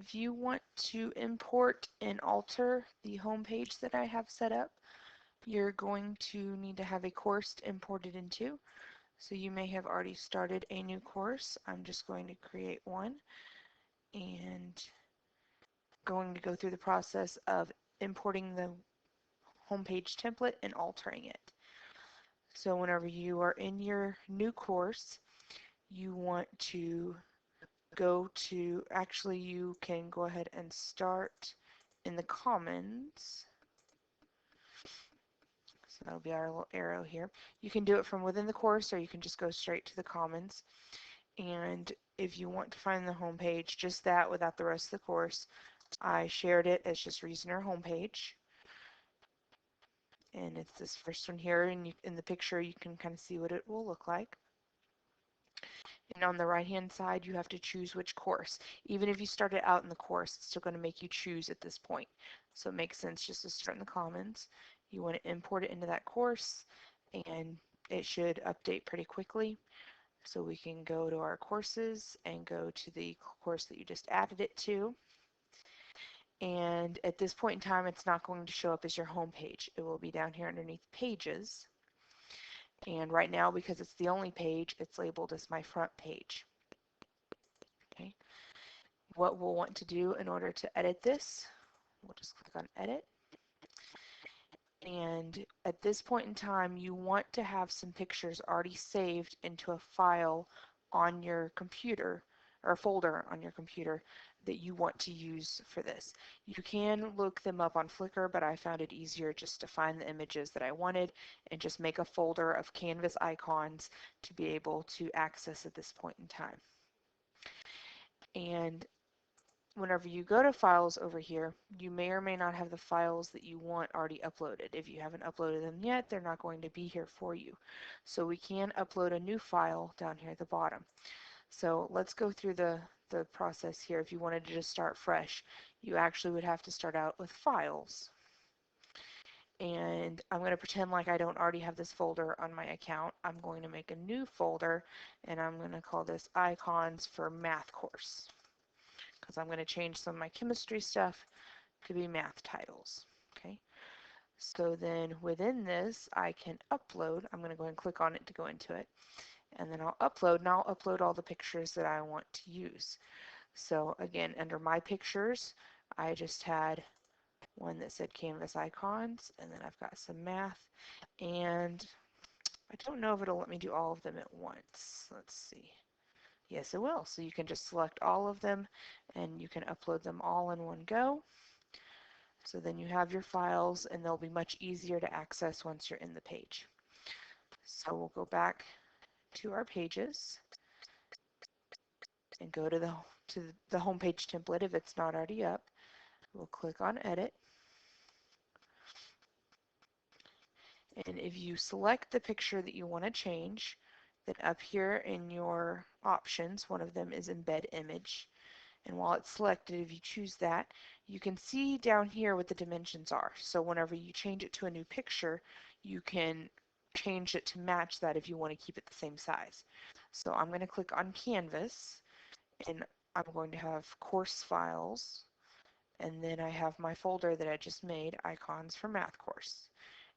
if you want to import and alter the home page that I have set up, you're going to need to have a course imported into. So you may have already started a new course. I'm just going to create one and going to go through the process of importing the homepage template and altering it. So whenever you are in your new course, you want to go to, actually you can go ahead and start in the Commons. So that'll be our little arrow here. You can do it from within the course or you can just go straight to the Commons. And if you want to find the home page, just that without the rest of the course, I shared it as just reasoner homepage. And it's this first one here, and you, in the picture you can kind of see what it will look like. And on the right hand side you have to choose which course. Even if you started out in the course, it's still going to make you choose at this point. So it makes sense just to start in the Commons. You want to import it into that course and it should update pretty quickly. So we can go to our courses and go to the course that you just added it to. And at this point in time, it's not going to show up as your home page. It will be down here underneath pages. And right now, because it's the only page, it's labeled as my front page. Okay. What we'll want to do in order to edit this, we'll just click on edit. And at this point in time, you want to have some pictures already saved into a file on your computer, or a folder on your computer that you want to use for this. You can look them up on Flickr, but I found it easier just to find the images that I wanted and just make a folder of canvas icons to be able to access at this point in time. And whenever you go to files over here, you may or may not have the files that you want already uploaded. If you haven't uploaded them yet, they're not going to be here for you. So we can upload a new file down here at the bottom. So let's go through the process here. If you wanted to just start fresh, you actually would have to start out with files. And I'm going to pretend like I don't already have this folder on my account. I'm going to make a new folder and I'm going to call this icons for math course, because I'm going to change some of my chemistry stuff to be math titles. Okay. So then within this, I can upload. I'm going to go and click on it to go into it. And then I'll upload, and I'll upload all the pictures that I want to use. So again, under my pictures, I just had one that said canvas icons, and then I've got some math, and I don't know if it'll let me do all of them at once. Let's see. Yes, it will. So you can just select all of them, and you can upload them all in one go. So then you have your files, and they'll be much easier to access once you're in the page. So we'll go back to our pages and go to the homepage template if it's not already up. We'll click on edit. And if you select the picture that you want to change, then up here in your options, one of them is Embed Image. And while it's selected, if you choose that, you can see down here what the dimensions are. So whenever you change it to a new picture, you can change it to match that if you want to keep it the same size. So I'm going to click on Canvas, and I'm going to have course files, and then I have my folder that I just made, icons for math course.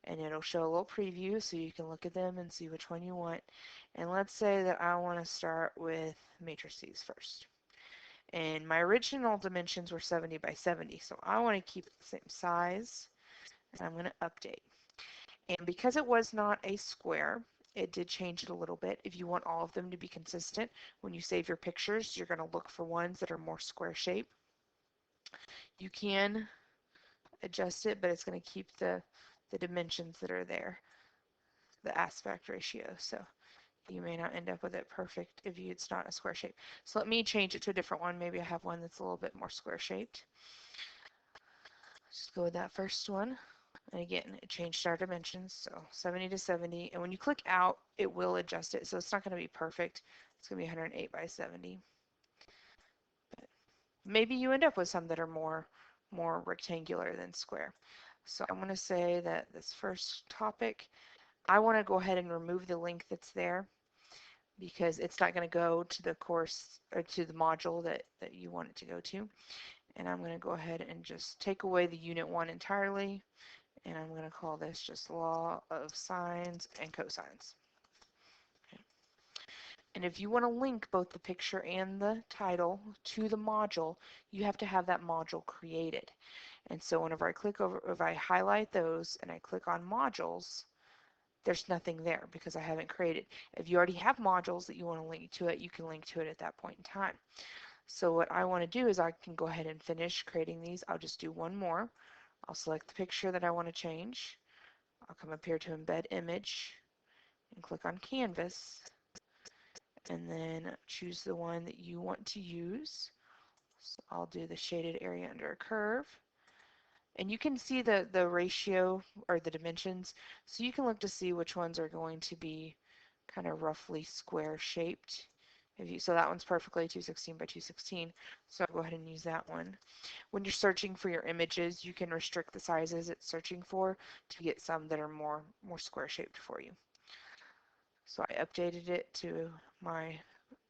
And it'll show a little preview so you can look at them and see which one you want. And let's say that I want to start with matrices first. And my original dimensions were 70 by 70, so I want to keep it the same size, and I'm going to update. And because it was not a square, it did change it a little bit. If you want all of them to be consistent, when you save your pictures, you're going to look for ones that are more square shape. You can adjust it, but it's going to keep the dimensions that are there, the aspect ratio. So you may not end up with it perfect if it's not a square shape. So let me change it to a different one. Maybe I have one that's a little bit more square shaped. Just go with that first one. And again, it changed our dimensions, so 70 to 70. And when you click out, it will adjust it. So it's not going to be perfect. It's going to be 108 by 70. But maybe you end up with some that are more rectangular than square. So I'm going to say that this first topic, I want to go ahead and remove the link that's there. because it's not going to go to the course or to the module that you want it to go to. And I'm going to go ahead and just take away the Unit 1 entirely, and I'm going to call this just law of sines and cosines. Okay. And if you want to link both the picture and the title to the module, you have to have that module created. And so whenever I click over, if I highlight those and I click on modules, there's nothing there because I haven't created. If you already have modules that you want to link to it, you can link to it at that point in time. So what I want to do is I can go ahead and finish creating these. I'll just do one more. I'll select the picture that I want to change. I'll come up here to Embed Image and click on Canvas, and then choose the one that you want to use. So I'll do the shaded area under a curve. And you can see the ratio or the dimensions, so you can look to see which ones are going to be kind of roughly square shaped. So that one's perfectly 216 by 216, so I'll go ahead and use that one. When you're searching for your images, you can restrict the sizes it's searching for to get some that are more square shaped for you. So I updated it to my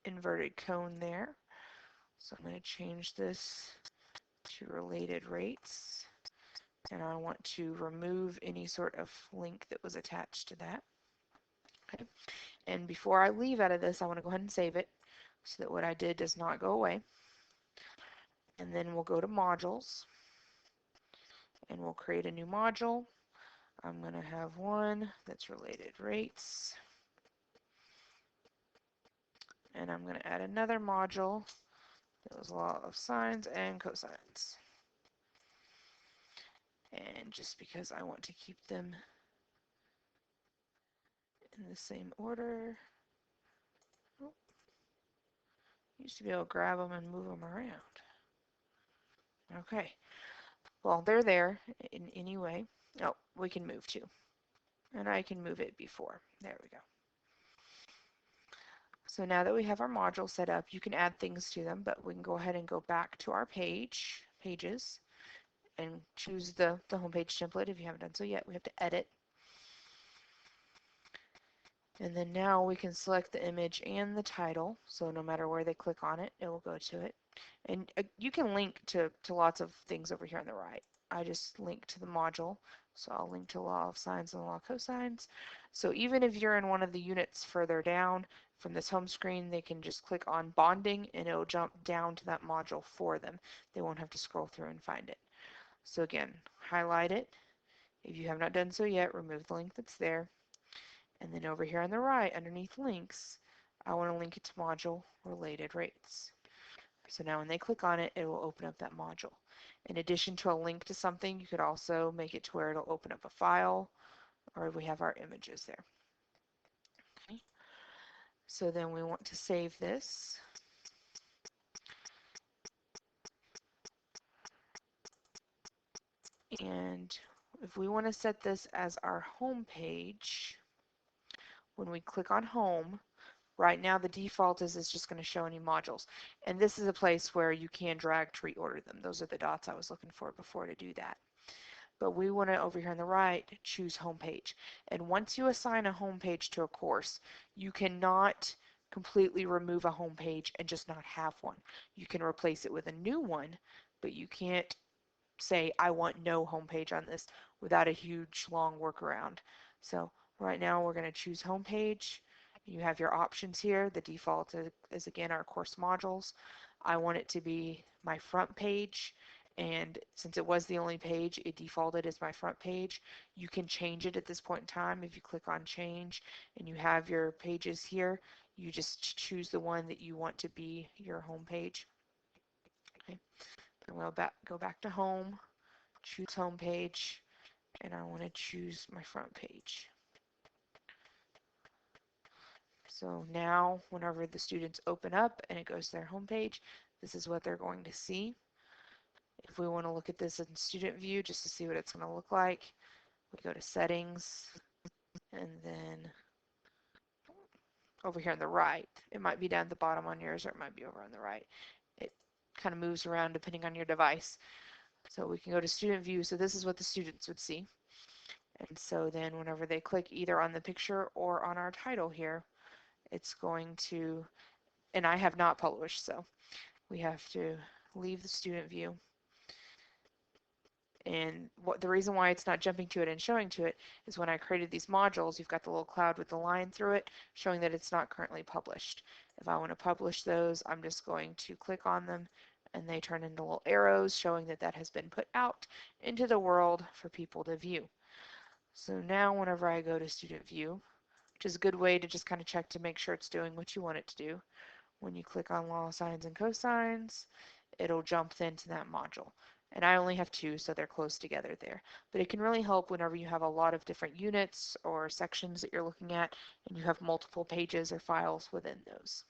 inverted cone there. So I'm going to change this to related rates, and I want to remove any sort of link that was attached to that. Okay. And before I leave out of this, I want to go ahead and save it so that what I did does not go away. And then we'll go to modules, and we'll create a new module. I'm going to have one that's related rates, and I'm going to add another module that was law of sines and cosines. And just because I want to keep them in the same order, oh, used to be able to grab them and move them around. Okay, well, they're there in any way. Oh, we can move too. And I can move it before. There we go. So now that we have our module set up, you can add things to them, but we can go ahead and go back to our pages, and choose the home page template if you haven't done so yet. We have to edit. And then now we can select the image and the title, so no matter where they click on it, it will go to it. And you can link to lots of things over here on the right. I just link to the module, so I'll link to law of sines and law of cosines. So even if you're in one of the units further down from this home screen, they can just click on bonding and it'll jump down to that module for them. They won't have to scroll through and find it. So again, highlight it. If you have not done so yet, remove the link that's there. And then over here on the right, underneath links, I want to link it to module related rates. So now when they click on it, it will open up that module. In addition to a link to something, you could also make it to where it'll open up a file, or we have our images there. Okay. So then we want to save this. And if we want to set this as our home page, when we click on home, right now the default is it's just going to show any modules. And this is a place where you can drag to reorder them. Those are the dots I was looking for before to do that. But we want to, over here on the right, choose home page. And once you assign a home page to a course, you cannot completely remove a home page and just not have one. You can replace it with a new one, but you can't say I want no homepage on this without a huge long workaround. So right now we're going to choose homepage. You have your options here. The default is again our course modules. I want it to be my front page, and since it was the only page, it defaulted as my front page. You can change it at this point in time. If you click on change and you have your pages here, you just choose the one that you want to be your home page. Okay. And we'll go back to home, choose home page, and I want to choose my front page. So now whenever the students open up and it goes to their home page, this is what they're going to see. If we want to look at this in student view just to see what it's going to look like, we go to settings, and then over here on the right, it might be down at the bottom on yours or it might be over on the right. It kind of moves around depending on your device. So we can go to student view. So this is what the students would see. And so then whenever they click either on the picture or on our title here, it's going to, and I have not published, so we have to leave the student view. And the reason why it's not jumping to it and showing to it is when I created these modules, you've got the little cloud with the line through it showing that it's not currently published. If I want to publish those, I'm just going to click on them and they turn into little arrows showing that that has been put out into the world for people to view. So now whenever I go to student view, which is a good way to just kind of check to make sure it's doing what you want it to do, when you click on law sines and cosines, it'll jump into that module. And I only have two, so they're close together there. But it can really help whenever you have a lot of different units or sections that you're looking at and you have multiple pages or files within those.